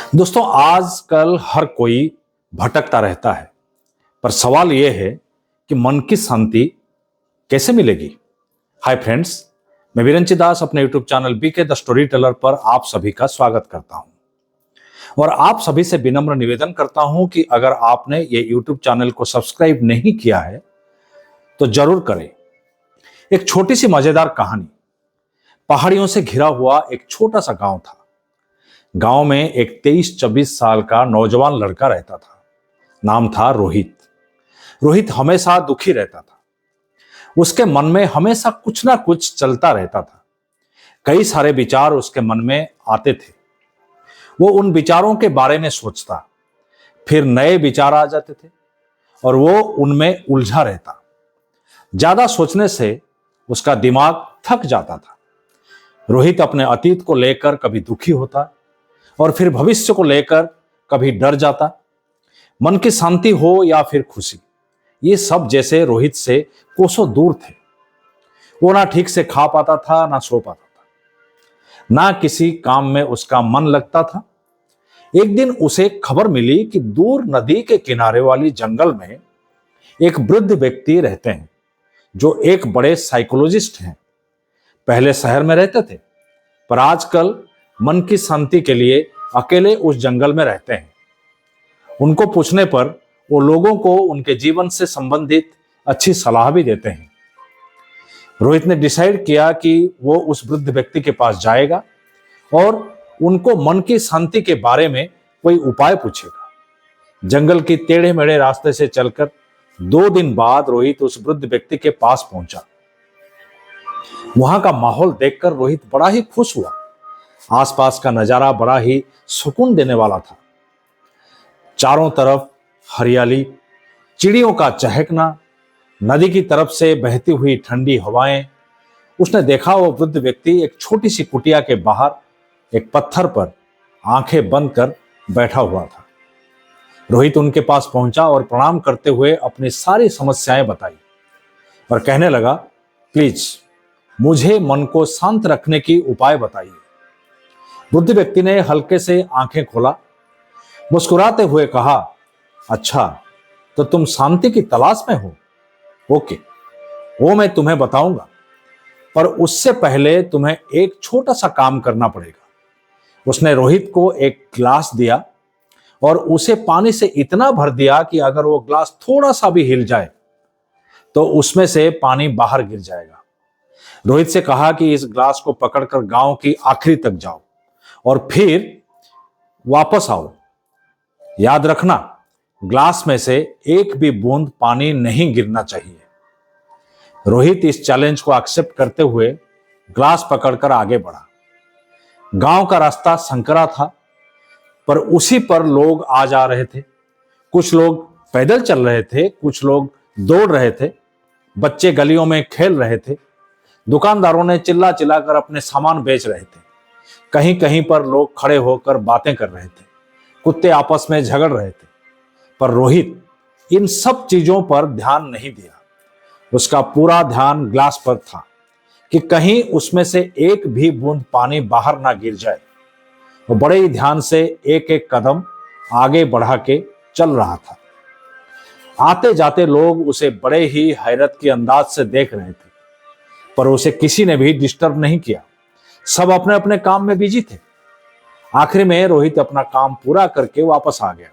दोस्तों, आजकल हर कोई भटकता रहता है। पर सवाल यह है कि मन की शांति कैसे मिलेगी। हाय फ्रेंड्स, मैं विरंची दास अपने YouTube channel BK the story teller पर आप सभी का स्वागत करता हूं और आप सभी से विनम्र निवेदन करता हूं कि अगर आपने ये यूट्यूब चैनल को सब्सक्राइब नहीं किया है तो जरूर करें। एक छोटी सी मजेदार कहानी। पहाड़ियों से घिरा हुआ एक छोटा सा गांव था। गांव में एक 23-24 साल का नौजवान लड़का रहता था। नाम था रोहित। रोहित हमेशा दुखी रहता था। उसके मन में हमेशा कुछ ना कुछ चलता रहता था। कई सारे विचार उसके मन में आते थे। वो उन विचारों के बारे में सोचता, फिर नए विचार आ जाते थे और वो उनमें उलझा रहता। ज्यादा सोचने से उसका दिमाग थक जाता था। रोहित अपने अतीत को लेकर कभी दुखी होता और फिर भविष्य को लेकर कभी डर जाता। मन की शांति हो या फिर खुशी, ये सब जैसे रोहित से कोसों दूर थे। वो ना ठीक से खा पाता था, ना सो पाता था, ना किसी काम में उसका मन लगता था। एक दिन उसे खबर मिली कि दूर नदी के किनारे वाली जंगल में एक वृद्ध व्यक्ति रहते हैं जो एक बड़े साइकोलॉजिस्ट हैं। पहले शहर में रहते थे, पर आजकल मन की शांति के लिए अकेले उस जंगल में रहते हैं। उनको पूछने पर वो लोगों को उनके जीवन से संबंधित अच्छी सलाह भी देते हैं। रोहित ने डिसाइड किया कि वो उस वृद्ध व्यक्ति के पास जाएगा और उनको मन की शांति के बारे में कोई उपाय पूछेगा। जंगल की टेढ़े मेढ़े रास्ते से चलकर 2 दिन बाद रोहित उस वृद्ध व्यक्ति के पास पहुंचा। वहां का माहौल देखकर रोहित बड़ा ही खुश हुआ। आसपास का नजारा बड़ा ही सुकून देने वाला था। चारों तरफ हरियाली, चिड़ियों का चहकना, नदी की तरफ से बहती हुई ठंडी हवाएं। उसने देखा वो वृद्ध व्यक्ति एक छोटी सी कुटिया के बाहर एक पत्थर पर आंखें बंद कर बैठा हुआ था। रोहित उनके पास पहुंचा और प्रणाम करते हुए अपनी सारी समस्याएं बताई और कहने लगा, प्लीज मुझे मन को शांत रखने की उपाय बताइए। वृद्ध व्यक्ति ने हल्के से आंखें खोला, मुस्कुराते हुए कहा, अच्छा तो तुम शांति की तलाश में हो। ओके, वो मैं तुम्हें बताऊंगा, पर उससे पहले तुम्हें एक छोटा सा काम करना पड़ेगा। उसने रोहित को एक ग्लास दिया और उसे पानी से इतना भर दिया कि अगर वो ग्लास थोड़ा सा भी हिल जाए तो उसमें से पानी बाहर गिर जाएगा। रोहित से कहा कि इस ग्लास को पकड़कर गांव की आखिरी तक जाओ और फिर वापस आओ। याद रखना, ग्लास में से एक भी बूंद पानी नहीं गिरना चाहिए। रोहित इस चैलेंज को एक्सेप्ट करते हुए ग्लास पकड़कर आगे बढ़ा। गांव का रास्ता संकरा था, पर उसी पर लोग आ जा रहे थे। कुछ लोग पैदल चल रहे थे, कुछ लोग दौड़ रहे थे, बच्चे गलियों में खेल रहे थे, दुकानदारों ने चिल्ला चिल्लाकर अपने सामान बेच रहे थे। कहीं कहीं पर लोग खड़े होकर बातें कर रहे थे, कुत्ते आपस में झगड़ रहे थे। पर रोहित इन सब चीजों पर ध्यान नहीं दिया। उसका पूरा ध्यान ग्लास पर था कि कहीं उसमें से एक भी बूंद पानी बाहर ना गिर जाए। वो बड़े ही ध्यान से एक एक कदम आगे बढ़ा के चल रहा था। आते जाते लोग उसे बड़े ही हैरत के अंदाज से देख रहे थे, पर उसे किसी ने भी डिस्टर्ब नहीं किया। सब अपने अपने काम में बिजी थे। आखिर में रोहित अपना काम पूरा करके वापस आ गया।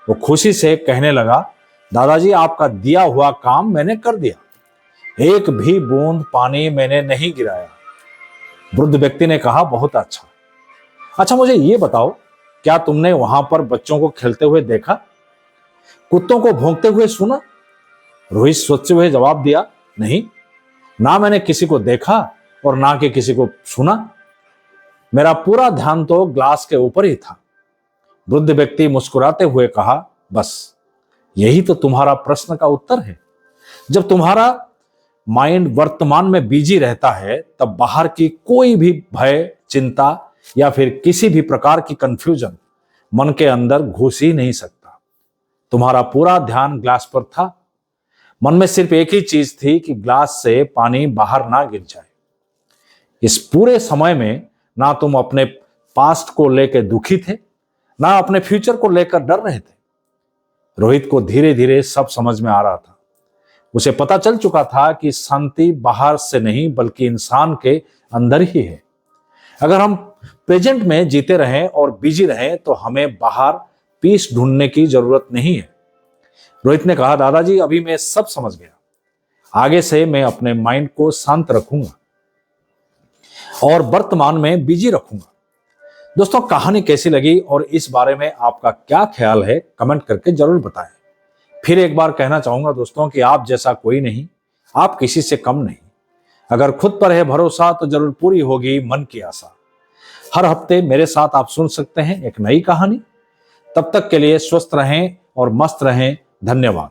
वो खुशी से कहने लगा, दादाजी आपका दिया हुआ काम मैंने कर दिया, एक भी बूंद पानी मैंने नहीं गिराया। वृद्ध व्यक्ति ने कहा, बहुत अच्छा मुझे ये बताओ, क्या तुमने वहां पर बच्चों को खेलते हुए देखा, कुत्तों को भौंकते हुए सुना? रोहित सोचते हुए जवाब दिया, नहीं, ना मैंने किसी को देखा और ना कि किसी को सुना। मेरा पूरा ध्यान तो ग्लास के ऊपर ही था। वृद्ध व्यक्ति मुस्कुराते हुए कहा, बस यही तो तुम्हारा प्रश्न का उत्तर है। जब तुम्हारा माइंड वर्तमान में बिजी रहता है, तब बाहर की कोई भी भय, चिंता या फिर किसी भी प्रकार की कंफ्यूजन मन के अंदर घुस ही नहीं सकता। तुम्हारा पूरा ध्यान ग्लास पर था। मन में सिर्फ एक ही चीज थी कि ग्लास से पानी बाहर ना गिर जाए। इस पूरे समय में ना तुम अपने पास्ट को लेकर दुखी थे, ना अपने फ्यूचर को लेकर डर रहे थे। रोहित को धीरे धीरे सब समझ में आ रहा था। उसे पता चल चुका था कि शांति बाहर से नहीं बल्कि इंसान के अंदर ही है। अगर हम प्रेजेंट में जीते रहें और बिजी रहें तो हमें बाहर पीस ढूंढने की जरूरत नहीं है। रोहित ने कहा, दादाजी अभी मैं सब समझ गया, आगे से मैं अपने माइंड को शांत रखूंगा और वर्तमान में बिजी रखूंगा। दोस्तों, कहानी कैसी लगी और इस बारे में आपका क्या ख्याल है, कमेंट करके जरूर बताएं। फिर एक बार कहना चाहूंगा दोस्तों कि आप जैसा कोई नहीं, आप किसी से कम नहीं। अगर खुद पर है भरोसा तो जरूर पूरी होगी मन की आशा। हर हफ्ते मेरे साथ आप सुन सकते हैं एक नई कहानी। तब तक के लिए स्वस्थ रहें और मस्त रहें। धन्यवाद।